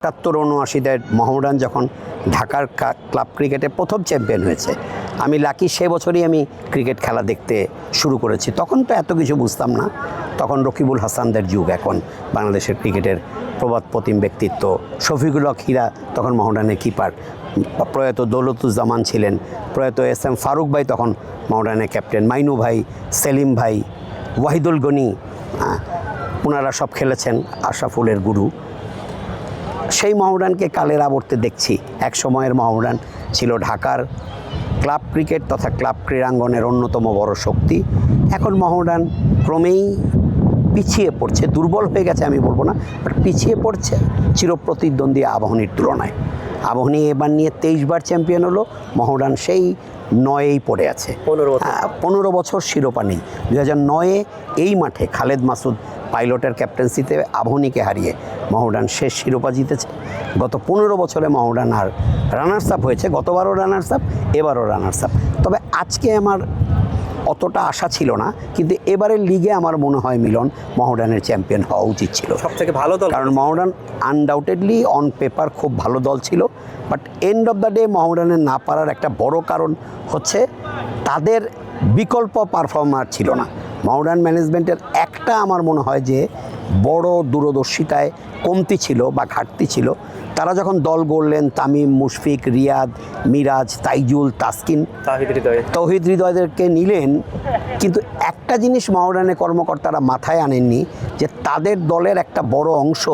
৭৭-৭৯-তে মোহামেডান যখন ঢাকার ক্লাব ক্রিকেটে প্রথম চ্যাম্পিয়ন হয়েছে, আমি লাকি সে বছরই আমি ক্রিকেট খেলা দেখতে শুরু করেছি। তখন তো এত কিছু বুঝতাম না, তখন রকিবুল হাসানদের যুগ। এখন বাংলাদেশের ক্রিকেটের প্রবাদ প্রতিম ব্যক্তিত্ব শফিকুল হক হীরা তখন মোহামেডানের কিপার, প্রয়াত দৌলতুজ্জামান ছিলেন, প্রয়াত SM ফারুক ভাই তখন মোহামেডানের ক্যাপ্টেন, মাইনু ভাই, সেলিম ভাই, ওয়াহিদুল গনি, ওনারা সব খেলেছেন, আশরাফুলের গুরু। সেই মোহামেডানকে কালের আবর্তে দেখছি। এক সময়ের মোহামেডান ছিল ঢাকার ক্লাব ক্রিকেট তথা ক্লাব ক্রীড়াঙ্গনের অন্যতম বড় শক্তি। এখন মোহামেডান ক্রমেই পিছিয়ে পড়ছে, দুর্বল হয়ে গেছে আমি বলবো না, বাট পিছিয়ে পড়ছে চিরপ্রতিদ্বন্দ্বী আবাহনীর তুলনায়। আবাহনী এবার নিয়ে 23 বার চ্যাম্পিয়ন হলো, মোহামেডান সেই 9-এই পড়ে আছে। 15 বছর শিরোপা নেই। 2009-এ এই মাঠে খালেদ মাসুদ পাইলটের ক্যাপ্টেন্সিতে আবাহনীকে হারিয়ে মোহামেডান শেষ শিরোপা জিতেছে। গত 15 বছরে মোহামেডান আর রানার্স আপ হয়েছে, গতবারও রানার্স আপ, এবারও রানার্স আপ। তবে আজকে আমার অতটা আশা ছিল না, কিন্তু এবারের লিগে আমার মনে হয় মিলন মোহামেডানের চ্যাম্পিয়ন হওয়া উচিত ছিল। সবথেকে ভালো দল, কারণ মোহামেডান আনডাউটেডলি অন পেপার খুব ভালো দল ছিল, but end of the day মোহামেডানের না পারার একটা বড় কারণ হচ্ছে তাদের বিকল্প পারফর্মার ছিল না। মোহামেডান ম্যানেজমেন্টের একটা আমার মনে হয় যে বড় দূরদর্শিতায় কমতি ছিল বা ঘাটতি ছিল। তারা যখন দল গড়লেন, তামিম, মুশফিক, রিয়াদ, মিরাজ, তাইজুল, তাসকিন, তৌহিদ হৃদয়দেরকে নিলেন, কিন্তু একটা জিনিস মোহামেডানের কর্মকর্তারা মাথায় আনেননি যে তাদের দলের একটা বড় অংশ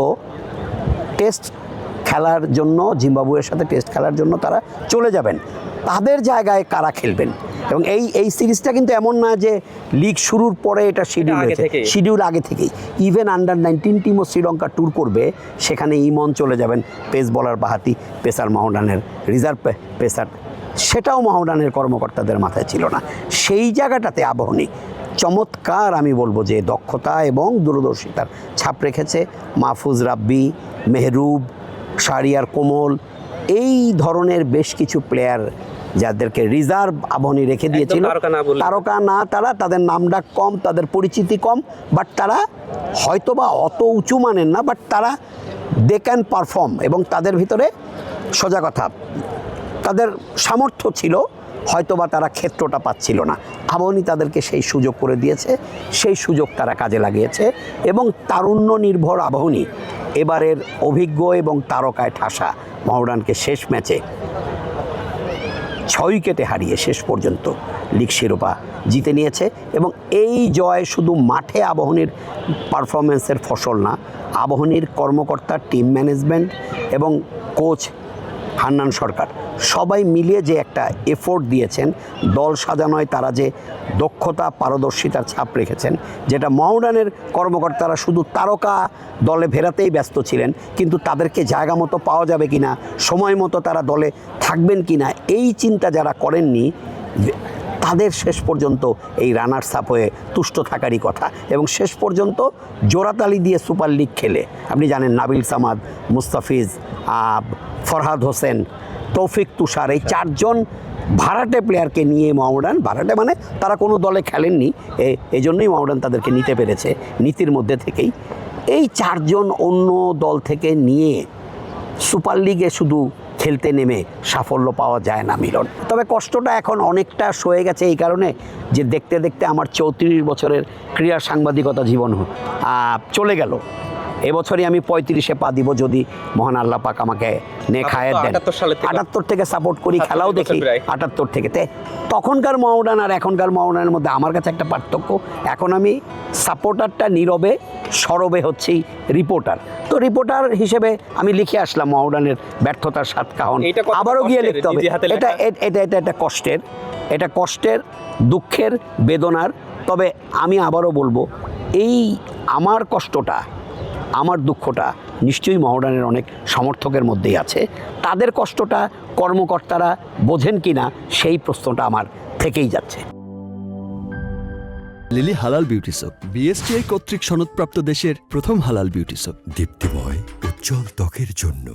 টেস্ট খেলার জন্য, জিম্বাবুয়ের সাথে টেস্ট খেলার জন্য তারা চলে যাবেন। তাদের জায়গায় কারা খেলবেন? এবং এই সিরিজটা কিন্তু এমন না যে লিগ শুরুর পরে এটা শিডিউল আগে থেকেই। ইভেন আন্ডার-19 টিমও শ্রীলঙ্কা ট্যুর করবে, সেখানে ইমন চলে যাবেন, পেস বলার বাহাতি পেসার মোহামেডানের রিজার্ভ পেসার, সেটাও মোহামেডানের কর্মকর্তাদের মাথায় ছিল না। সেই জায়গাটাতে আবাহনী চমৎকার, আমি বলবো যে দক্ষতা এবং দূরদর্শিতার ছাপ রেখেছে। মাহফুজ রাব্বি, মেহরুব, শাহরিয়ার কোমল, এই ধরনের বেশ কিছু প্লেয়ার যাদেরকে রিজার্ভ আবাহনী রেখে দিয়েছিল, তারকা না, তাদের নামডাক কম, তাদের পরিচিতি কম, বাট তারা হয়তোবা অত উঁচু মানের না, বাট তারা দে ক্যান পারফর্ম, এবং তাদের ভিতরে সোজা কথা তাদের সামর্থ্য ছিল, হয়তোবা তারা ক্ষেত্রটা পাচ্ছিল না। আবাহনী তাদেরকে সেই সুযোগ করে দিয়েছে, সেই সুযোগ তারা কাজে লাগিয়েছে, এবং তারুণ্য নির্ভর আবাহনী এবারের অভিজ্ঞ এবং তারকায় ঠাসা মোহামেডানকে শেষ ম্যাচে 6 উইকেটে হারিয়ে শেষ পর্যন্ত লিগ শিরোপা জিতে নিয়েছে। এবং এই জয় শুধু মাঠে আবাহনীর পারফরমেন্সের ফসল না, আবাহনীর কর্মকর্তা, টিম ম্যানেজমেন্ট এবং কোচ হান্নান সরকার সবাই মিলিয়ে যে একটা এফোর্ট দিয়েছেন, দল সাজানোয় তারা যে দক্ষতা, পারদর্শিতার ছাপ রেখেছেন, যেটা মোহামেডানের কর্মকর্তারা শুধু তারকা দলে ফেরাতেই ব্যস্ত ছিলেন, কিন্তু তাদেরকে জায়গা মতো পাওয়া যাবে কিনা, সময় মতো তারা দলে থাকবেন কিনা, এই চিন্তা যারা করেননি, তাদের শেষ পর্যন্ত এই রানার্স আপ হয়ে তুষ্ট থাকারই কথা। এবং শেষ পর্যন্ত জোড়াতালি দিয়ে সুপার লিগ খেলে, আপনি জানেন নাবিল সামাদ, মুস্তাফিজ, ফরহাদ হোসেন, তৌফিক তুষার, এই 4 জন ভাড়াটে প্লেয়ারকে নিয়ে মোহামেডান, ভাড়াটে মানে তারা কোনো দলে খেলেননি, এই জন্যই মোহামেডান তাদেরকে নিতে পেরেছে নীতির মধ্যে থেকেই। এই 4 জন অন্য দল থেকে নিয়ে সুপার লিগে শুধু খেলতে নেমে সাফল্য পাওয়া যায় না মিলন। তবে কষ্টটা এখন অনেকটা সয়ে গেছে এই কারণে যে দেখতে দেখতে আমার 34 বছরের ক্রীড়া সাংবাদিকতা জীবন চলে গেল। এবছরই আমি 35-এ পা দিব, যদি মহান আল্লাহ পাক আমাকে নেখায়েত দেন। 78 থেকে সাপোর্ট করি, খেলাও দেখি 78 থেকে। তখনকার মোহামেডান আর এখনকার মোহামেডানের মধ্যে আমার কাছে একটা পার্থক্য, এখন আমি সাপোর্টারটা নীরবে সরবে হচ্ছি রিপোর্টার। তো রিপোর্টার হিসেবে আমি লিখে আসলাম মোহামেডানের ব্যর্থতার 7 কারণ, আবারও গিয়ে লিখতে হবে। এটা কষ্টের, দুঃখের, বেদনার। তবে আমি আবারও বলবো, এই আমার কষ্টটা, আমার দুঃখটা নিশ্চয়ই মোহামেডানের অনেক সমর্থকের মধ্যেই আছে। তাদের কষ্টটা কর্মকর্তারা বোঝেন কিনা, সেই প্রশ্নটা আমার থেকেই যাচ্ছে। লিলি হালাল বিউটি সোপ, বিএসটিআই কর্তৃক সনদপ্রাপ্ত দেশের প্রথম হালাল বিউটি সোপ, দীপ্তিময় উজ্জ্বল ত্বকের জন্য।